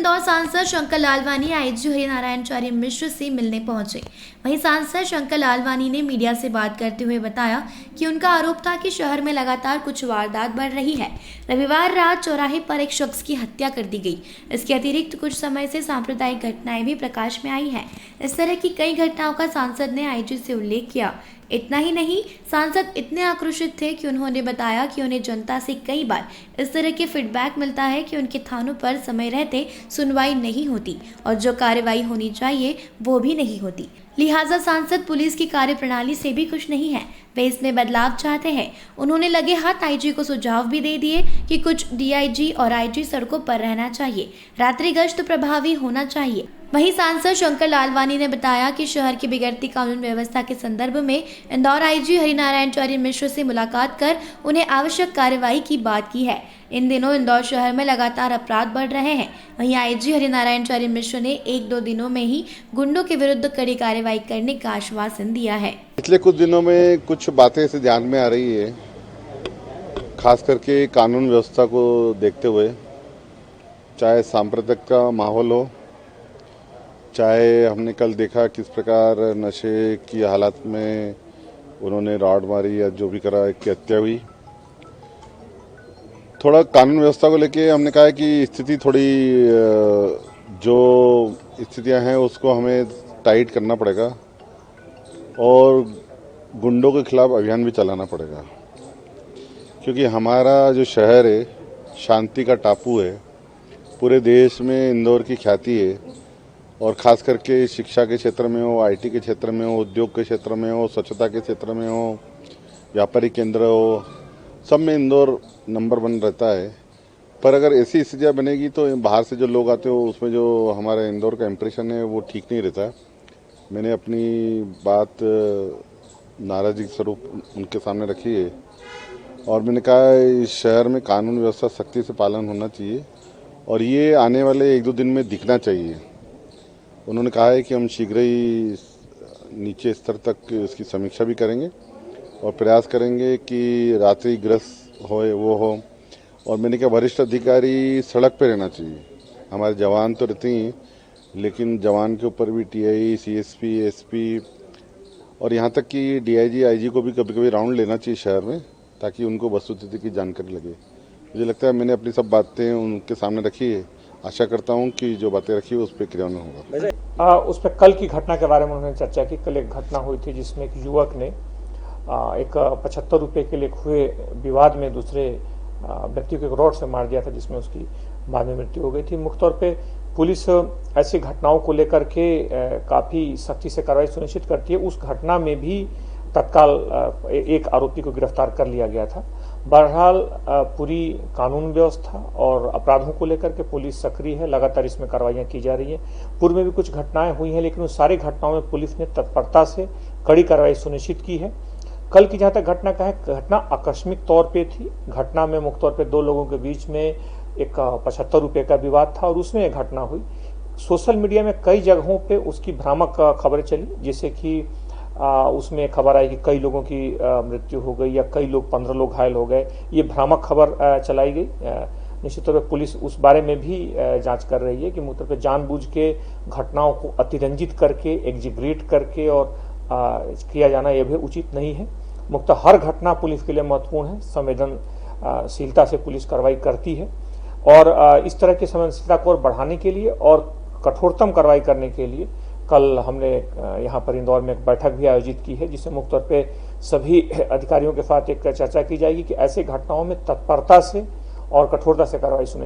इंदौर सांसद शंकर लालवानी आईजी हरिनारायण मिश्र से मिलने पहुंचे। वहीं सांसद शंकर लालवानी ने मीडिया से बात करते हुए बताया कि उनका आरोप था कि शहर में लगातार कुछ वारदात बढ़ रही है। रविवार रात चौराहे पर एक शख्स की हत्या कर दी गई। इसके अतिरिक्त कुछ समय से सांप्रदायिक घटनाएं भी प्रकाश में आई हैं। इस तरह की कई घटनाओं का सांसद ने आईजी से उल्लेख किया। इतना ही नहीं, सांसद इतने आक्रोशित थे कि उन्होंने बताया कि उन्हें जनता से कई बार इस तरह के फीडबैक मिलता है कि उनके थानों पर समय रहते सुनवाई नहीं होती और जो कार्रवाई होनी चाहिए वो भी नहीं होती। लिहाजा सांसद पुलिस की कार्यप्रणाली से भी खुश नहीं है, वे इसमें बदलाव चाहते हैं। उन्होंने लगे हाथ आईजी को सुझाव भी दे दिए कि कुछ डीआईजी और आईजी सड़कों पर रहना चाहिए, रात्रि गश्त प्रभावी होना चाहिए। वहीं सांसद शंकर लालवानी ने बताया कि शहर की बिगड़ती कानून व्यवस्था के संदर्भ में इंदौर आईजी हरिनारायण मिश्र से मुलाकात कर उन्हें आवश्यक कार्रवाई की बात की है। इन दिनों इंदौर शहर में लगातार अपराध बढ़ रहे हैं। वहीं आईजी हरिनारायण मिश्र ने 1-2 दिनों में ही गुंडों के विरुद्ध कड़ी कार्रवाई करने का आश्वासन दिया है। पिछले कुछ दिनों में कुछ बातें ऐसे ध्यान में आ रही है, खास करके कानून व्यवस्था को देखते हुए, चाहे सांप्रदायिक का माहौल हो, चाहे हमने कल देखा किस प्रकार नशे की हालत में उन्होंने रॉड मारी या जो भी करा, एक की हत्या हुई। थोड़ा कानून व्यवस्था को लेके हमने कहा कि स्थिति थोड़ी जो स्थितियां हैं उसको हमें टाइट करना पड़ेगा और गुंडों के खिलाफ अभियान भी चलाना पड़ेगा, क्योंकि हमारा जो शहर है शांति का टापू है। पूरे देश में इंदौर की ख्याति है और खास करके शिक्षा के क्षेत्र में हो, आईटी के क्षेत्र में हो, उद्योग के क्षेत्र में हो, स्वच्छता के क्षेत्र में हो, व्यापारिक केंद्र हो, सब में इंदौर नंबर 1 रहता है। पर अगर ऐसी स्थितियाँ बनेगी तो बाहर से जो लोग आते हो उसमें जो हमारे इंदौर का इम्प्रेशन है वो ठीक नहीं रहता। मैंने अपनी बात नाराजगी स्वरूप उनके सामने रखी है और मैंने कहा इस शहर में कानून व्यवस्था सख्ती से पालन होना चाहिए और ये आने वाले 1-2 दिन में दिखना चाहिए। उन्होंने कहा है कि हम शीघ्र ही नीचे स्तर तक इसकी समीक्षा भी करेंगे और प्रयास करेंगे कि रात्रि ग्रस्त होए वो हो। और मैंने कहा वरिष्ठ अधिकारी सड़क पे रहना चाहिए। हमारे जवान तो रहते ही, लेकिन जवान के ऊपर भी टीआई, सीएसपी, एसपी और यहाँ तक कि डीआईजी, आईजी को भी कभी कभी राउंड लेना चाहिए शहर में, ताकि उनको वस्तुस्थिति की जानकारी लगे। मुझे लगता है मैंने अपनी सब बातें उनके सामने रखी है। आशा करता हूं कि जो बातें रखी है उस पर क्रियान्वयन होगा। उस पर कल की घटना के बारे में उन्होंने चर्चा की। कल एक घटना हुई थी जिसमें एक युवक ने एक 75 रुपए के लिए हुए विवाद में दूसरे व्यक्ति को एक रॉड से मार दिया था, जिसमें उसकी बाद में मृत्यु हो गई थी। मुख्य तौर पे पुलिस ऐसी घटनाओं को लेकर के काफी सख्ती से कार्रवाई सुनिश्चित करती है। उस घटना में भी तत्काल एक आरोपी को गिरफ्तार कर लिया गया था। बहरहाल पूरी कानून व्यवस्था और अपराधों को लेकर के पुलिस सक्रिय है, लगातार इसमें कार्रवाइयां की जा रही हैं। पूर्व में भी कुछ घटनाएं हुई हैं, लेकिन उन सारी घटनाओं में पुलिस ने तत्परता से कड़ी कार्रवाई सुनिश्चित की है। कल की जहां तक घटना का है, घटना आकस्मिक तौर पे थी। घटना में मुख्य तौर पे 2 लोगों के बीच में एक 75 रुपए का विवाद था और उसमें एक घटना हुई। सोशल मीडिया में कई जगहों पे उसकी भ्रामक खबरें चली, जैसे कि उसमें खबर आई कि कई लोगों की मृत्यु हो गई या कई लोग 15 लोग घायल हो गए। ये भ्रामक खबर चलाई गई। निश्चित तौर पर पुलिस उस बारे में भी जांच कर रही है कि मुख्य तौर पर जानबूझ के घटनाओं को अतिरंजित करके, एग्जिग्रेट करके और किया जाना यह भी उचित नहीं है। मुख्य हर घटना पुलिस के लिए महत्वपूर्ण है। संवेदनशीलता से पुलिस कार्रवाई करती है और इस तरह की संवेदनशीलता को और बढ़ाने के लिए और कठोरतम कार्रवाई करने के लिए कल हमने यहाँ पर इंदौर में एक बैठक भी आयोजित की है, जिसमें मुख्य तौर पे सभी अधिकारियों के साथ एक चर्चा की जाएगी कि ऐसे घटनाओं में तत्परता से और कठोरता से कार्रवाई सुनिश्चित